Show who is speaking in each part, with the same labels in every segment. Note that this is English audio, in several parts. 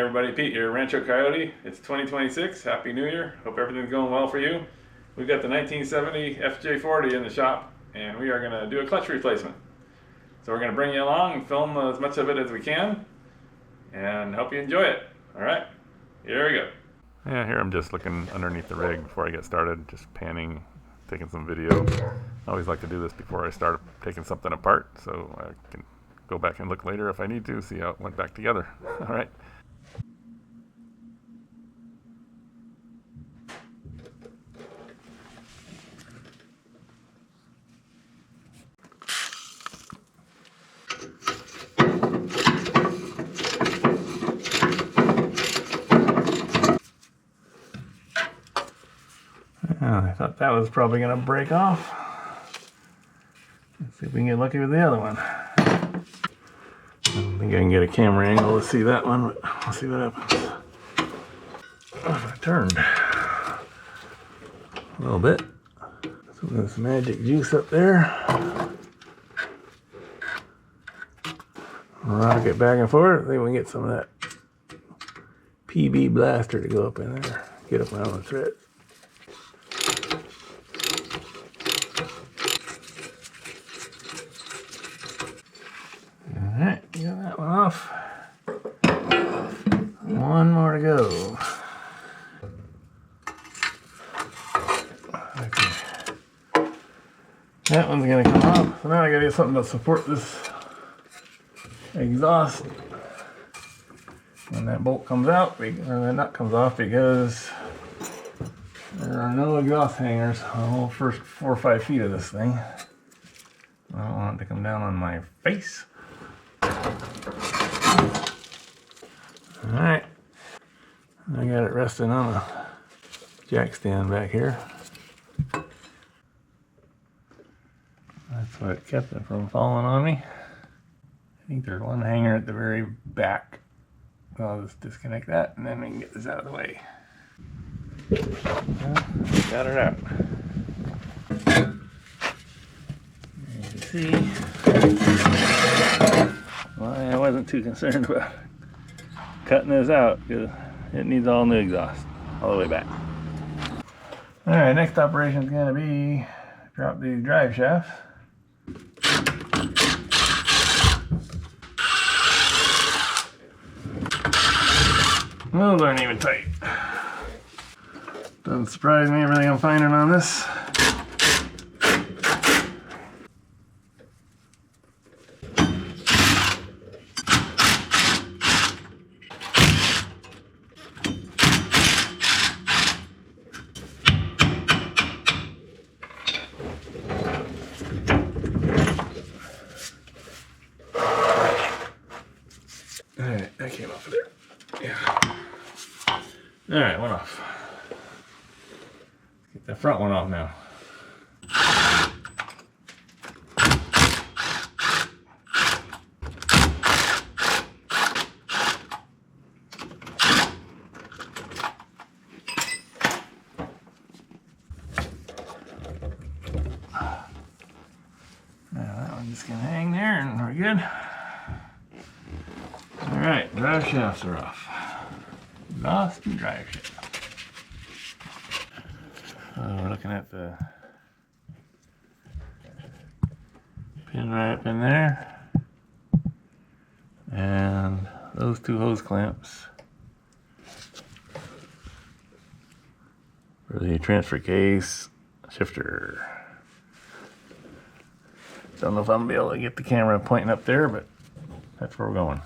Speaker 1: everybody, Pete here, Rancho Coyote. It's 2026. Happy New Year. Hope everything's going well for you. We've got the 1970 FJ40 in the shop, and we are going to do a clutch replacement. So we're going to bring you along and film as much of it as we can, and hope you enjoy it. All right, here we go. Yeah, here I'm just looking underneath the rig before I get started, just panning, taking some video. I always like to do this before I start taking something apart, so I can go back and look later if I need to, see how it went back together. All right. I thought that was probably going to break off. Let's see if we can get lucky with the other one. I don't think I can get a camera angle to see that one, but we'll see what happens. Oh, I turned a little bit. Some of this magic juice up there. Rock it back and forth. I think we can get some of that PB blaster to go up in there. Get up around the thread. Alright, got that one off. One more to go. Okay. That one's gonna come off. So now I gotta get something to support this exhaust when that bolt comes out, or that nut comes off, because there are no exhaust hangers on the whole first 4 or 5 feet of this thing. I don't want it to come down on my face. Alright, I got it resting on a jack stand back here. That's what kept it from falling on me. I think there's one hanger at the very back. So I'll just disconnect that and then we can get this out of the way. Got it out. You can see, well, I wasn't too concerned about cutting this out because it needs all new exhaust all the way back. Alright, next operation is going to be drop these drive shafts. Those aren't even tight. Doesn't surprise me, everything I'm finding on this. Alright, that came off of there. Yeah. Alright, one off. Get the front one off now. Now that one's just gonna hang there and we're good. Alright, drive shafts are off. Lost and drive shaft. We're looking at the pin right up in there. And those 2 hose clamps for the transfer case shifter. Don't know if I'm gonna be able to get the camera pointing up there, but that's where we're going.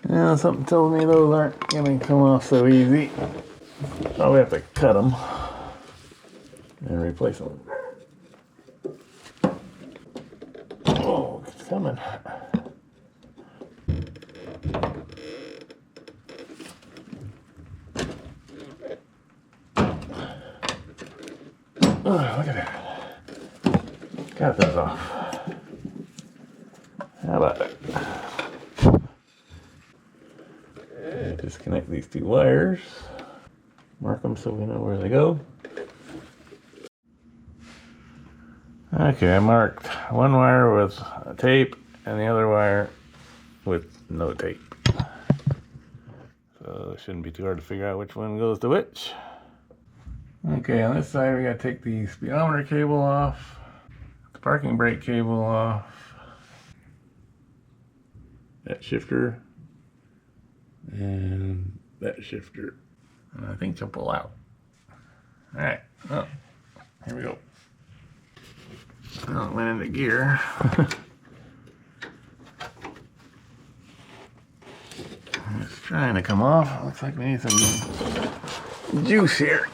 Speaker 1: Yeah, something tells me those aren't going to come off so easy. Probably have to cut them and replace them. Oh, it's coming. Oh, look at that. Got those off. How about that? And disconnect these two wires. Mark them so we know where they go. Okay, I marked one wire with tape and the other wire with no tape. So it shouldn't be too hard to figure out which one goes to which. Okay, on this side we gotta take the speedometer cable off, the parking brake cable off, that shifter, and that shifter. And I think she'll pull out. Alright, well, here we go. Well, it went into gear. It's trying to come off. Looks like we need some juice here.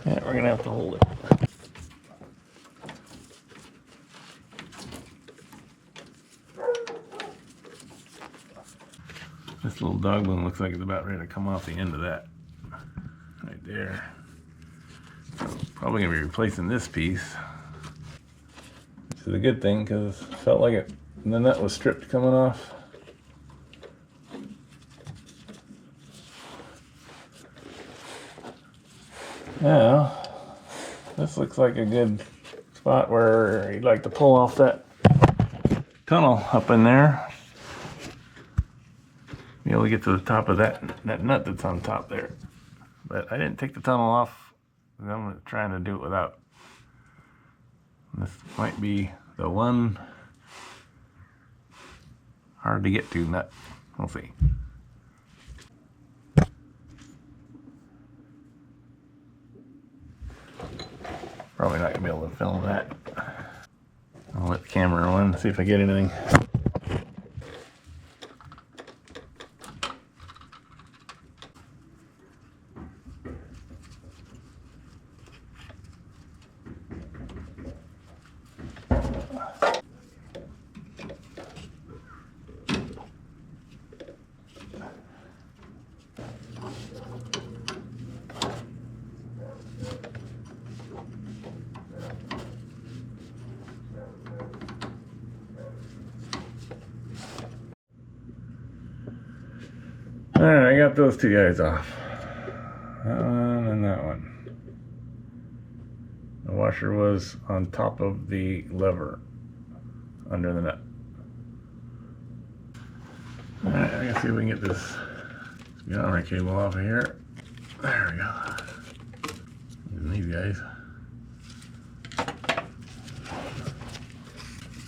Speaker 1: Yeah, we're gonna have to hold it. This little dog bone looks like it's about ready to come off the end of that. Right there. So probably gonna be replacing this piece. Which is a good thing because it felt like the nut was stripped coming off. Now, this looks like a good spot where you'd like to pull off that tunnel up in there. Be able to get to the top of that nut that's on top there. But I didn't take the tunnel off. I'm trying to do it without. This might be the one hard to get to nut. We'll see. Probably not gonna be able to film that. I'll let the camera run, see if I get anything. Alright, I got those two guys off. That one and that one. The washer was on top of the lever under the nut. Alright, I gotta see if we can get this speedometer cable off of here. There we go. Using these guys.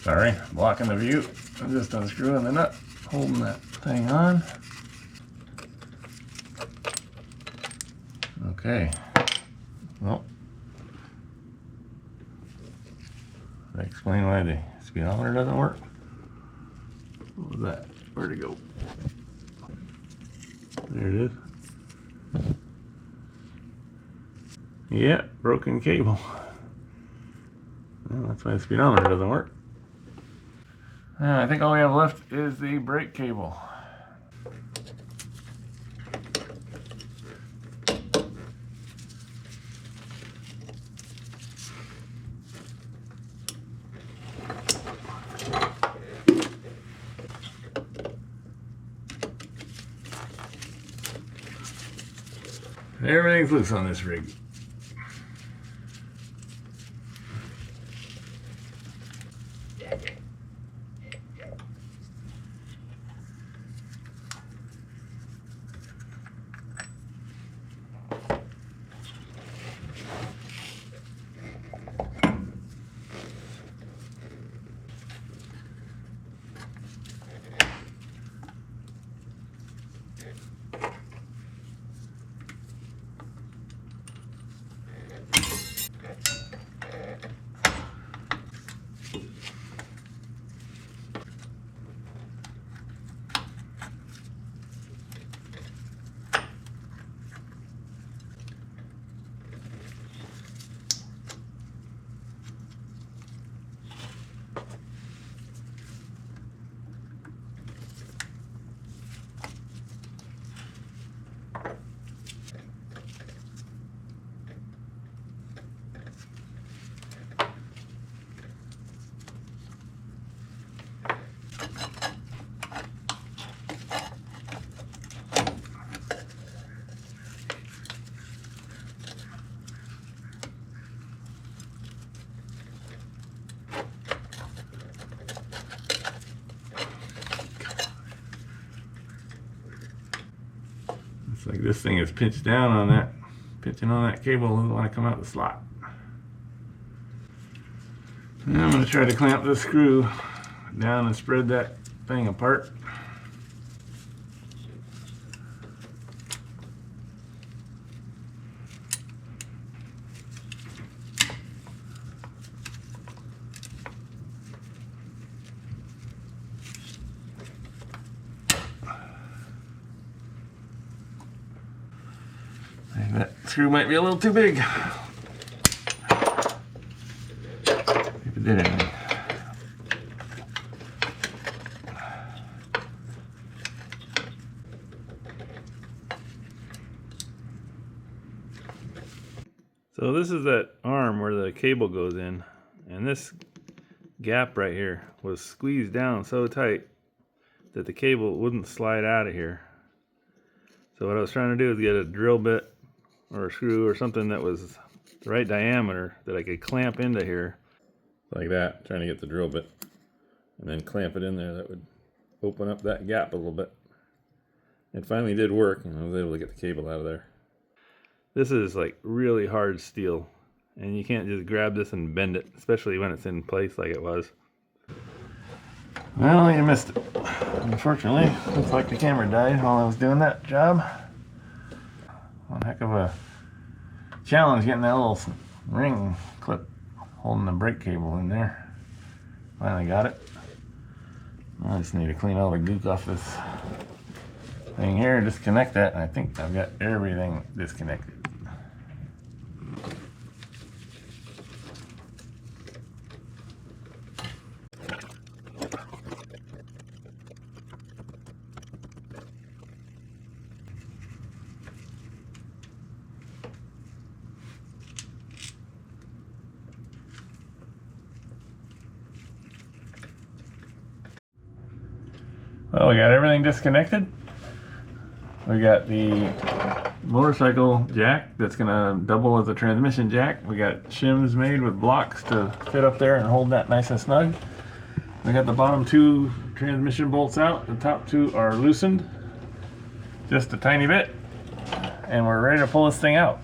Speaker 1: Sorry, blocking the view. I'm just unscrewing the nut, holding that thing on. Okay. Well, did I explain why the speedometer doesn't work? What was that? Where'd it go? There it is. Yeah, broken cable. Well, that's why the speedometer doesn't work. I think all we have left is the brake cable. Everything's loose on this rig. this thing is pinched down on that, pinching on that cable. Doesn't want to come out the slot. And I'm going to try to clamp this screw down and spread that thing apart. That screw might be a little too big. If it did anything. So this is that arm where the cable goes in, and this gap right here was squeezed down so tight that the cable wouldn't slide out of here. So what I was trying to do is get a drill bit or a screw or something that was the right diameter that I could clamp into here like that, trying to get the drill bit and then clamp it in there. That would open up that gap a little bit. It finally did work, and I was able to get the cable out of there. This is like really hard steel, and you can't just grab this and bend it, especially when it's in place like it was. Well, you missed it. Unfortunately, looks like the camera died while I was doing that job. One heck of a challenge getting that little ring clip holding the brake cable in there. Finally got it. I just need to clean all the gook off this thing here, disconnect that, and I think I've got everything disconnected. Well, we got everything disconnected. We got the motorcycle jack that's gonna double as a transmission jack. We got shims made with blocks to fit up there and hold that nice and snug. We got the bottom two transmission bolts out. The top two are loosened just a tiny bit, and we're ready to pull this thing out.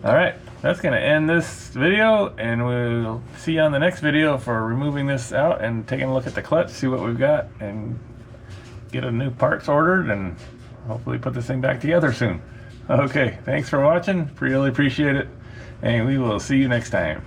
Speaker 1: All right, that's gonna end this video, and we'll see you on the next video for removing this out and taking a look at the clutch, see what we've got, and get a new parts ordered and hopefully put this thing back together soon. Okay, thanks for watching. Really appreciate it, and we will see you next time.